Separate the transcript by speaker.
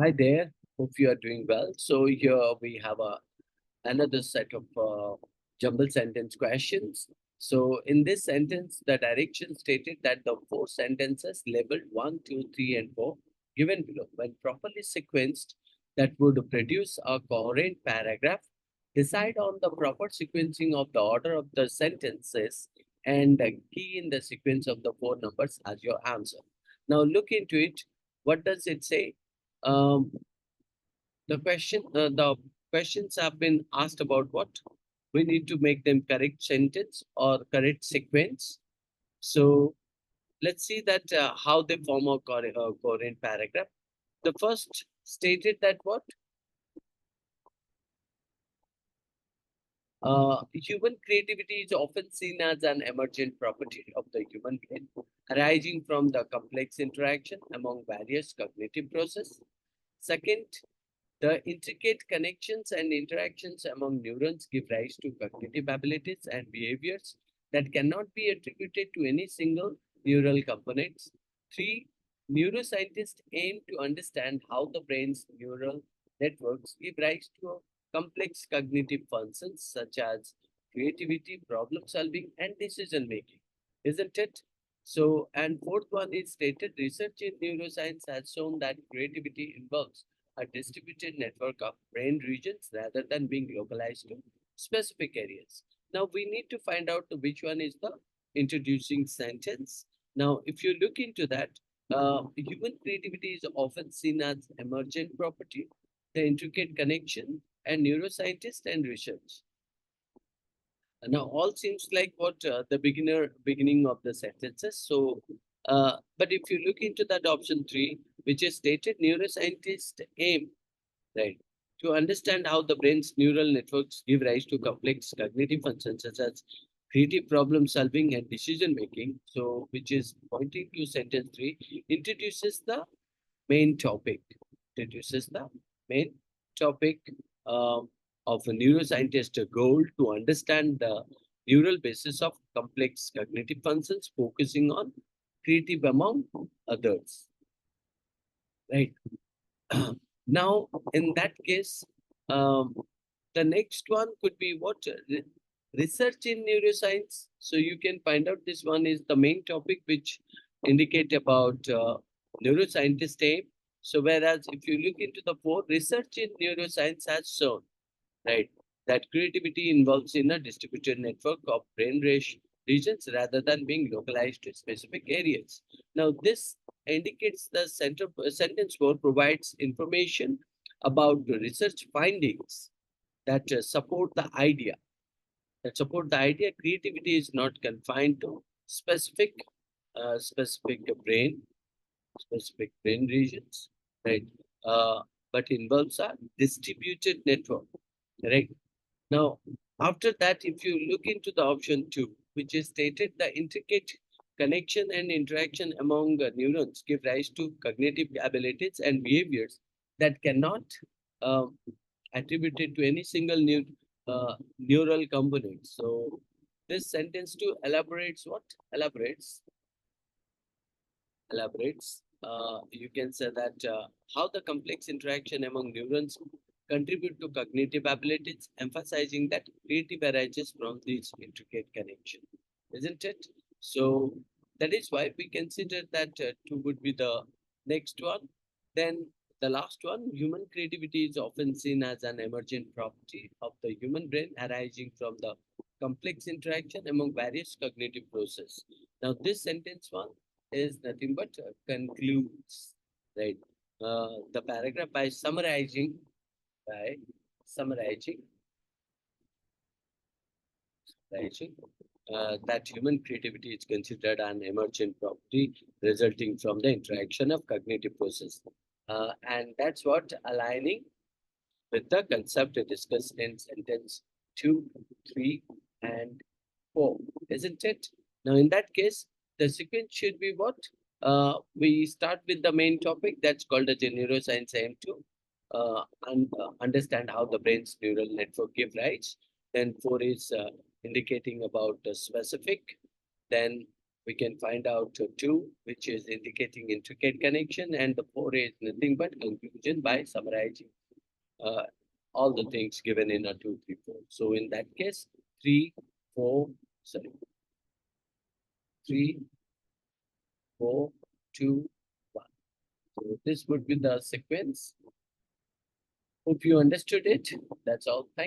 Speaker 1: Hi there. Hope you are doing well. So here we have another set of jumble sentence questions. So in this sentence, the direction stated that the four sentences labeled 1, 2, 3, and 4 given below, when properly sequenced, that would produce a coherent paragraph. Decide on the proper sequencing of the order of the sentences and key in the sequence of the four numbers as your answer. Now look into it. What does it say? Um, the questions have been asked about what we need to make them correct sentence or correct sequence. So let's see that how they form a coherent paragraph. The first stated that what human creativity is often seen as an emergent property of the human brain, arising from the complex interaction among various cognitive processes. Second, the intricate connections and interactions among neurons give rise to cognitive abilities and behaviors that cannot be attributed to any single neural components. Three, neuroscientists aim to understand how the brain's neural networks give rise to complex cognitive functions such as creativity, problem solving, and decision making. Isn't it? So, and fourth one is stated research in neuroscience has shown that creativity involves a distributed network of brain regions rather than being localized to specific areas. Now we need to find out which one is the introducing sentence. Now, if you look into that, human creativity is often seen as emergent property, the intricate connection, and neuroscientists and research. Now, all seems like what the beginning of the sentences. So, but if you look into that option three, which is stated, neuroscientists aim right to understand how the brain's neural networks give rise to complex cognitive functions such as creative problem solving and decision making. So, which is pointing to sentence three, introduces the main topic. Introduces the main topic um, of a neuroscientist goal to understand the neural basis of complex cognitive functions, focusing on creative among others. Right. Now, in that case, um, the next one could be what research in neuroscience. So you can find out this one is the main topic which indicate about neuroscientist aim. So whereas if you look into the four, research in neuroscience has shown right that creativity involves in a distributed network of regions rather than being localized to specific areas. Now this indicates the sentence 4 provides information about the research findings that support the idea creativity is not confined to specific brain regions, right? uh, but involves a distributed network, right? Now, after that, if you look into the option two, which is stated the intricate connection and interaction among neurons give rise to cognitive abilities and behaviors that cannot um, attributed to any single neural component. So this sentence two elaborates what? Elaborates. You can say that how the complex interaction among neurons contribute to cognitive abilities, emphasizing that creative arises from these intricate connections, isn't it? So that is why we consider that two would be the next one. Then the last one, human creativity is often seen as an emergent property of the human brain arising from the complex interaction among various cognitive processes. Now, this sentence one is nothing but concludes, right? The paragraph by summarizing, summarizing that human creativity is considered an emergent property resulting from the interaction of cognitive process. And that's what aligning with the concept discussed in sentence 2, 3, and 4, isn't it? Now, in that case, the sequence should be what? We start with the main topic that's called as a neuroscience aim to understand how the brain's neural network give rise. Then 4 is indicating about the specific. Then we can find out 2, which is indicating intricate connection, and the 4 is nothing but conclusion by summarizing uh, all the things given in a 2, 3, 4. So in that case, 3, 4, sorry, 3, 4, 2, 1. So this would be the sequence. Hope you understood it. That's all. Thank